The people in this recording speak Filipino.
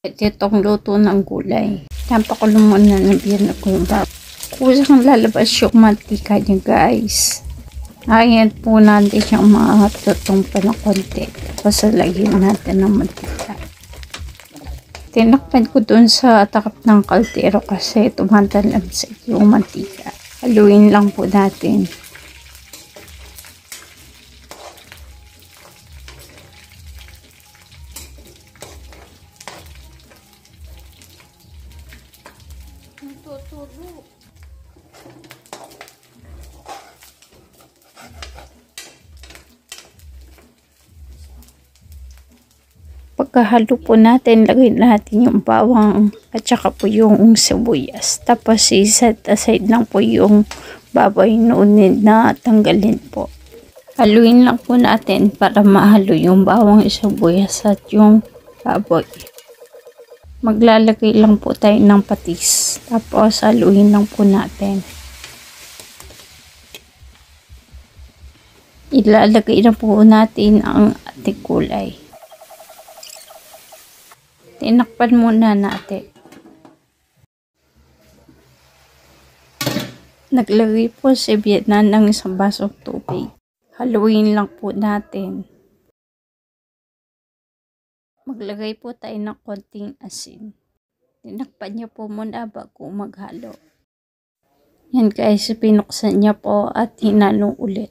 Itong luto ng gulay. Napakulo muna ng biyerna ko yung babo. Kusang lalabas yung mantika niya guys. Ayan po natin siyang matutong pa ng konti. Tapos lagyan natin ng mantika. Tinakpan ko dun sa takip ng kaldero kasi tumatalab sa yung mantika. Haluin lang po natin. Tuturo. Pagkahalo po natin, lagay natin yung bawang at saka po yung sibuyas. Tapos i-set aside lang po yung baboy noon na tanggalin po. Haluin lang po natin para mahalo yung bawang, sibuyas at yung baboy. Maglalagay lang po tayo ng patis. Tapos haluin lang po natin. Ilalagay na po natin ang ating gulay. Tinakpan muna natin. Naglagay po si Vietnam ng isang basong tubig. Haluin lang po natin. Maglagay po tayo ng konting asin. Tinakpan niya po muna bago maghalo. Yan guys, pinuksan niya po at hinalo ulit.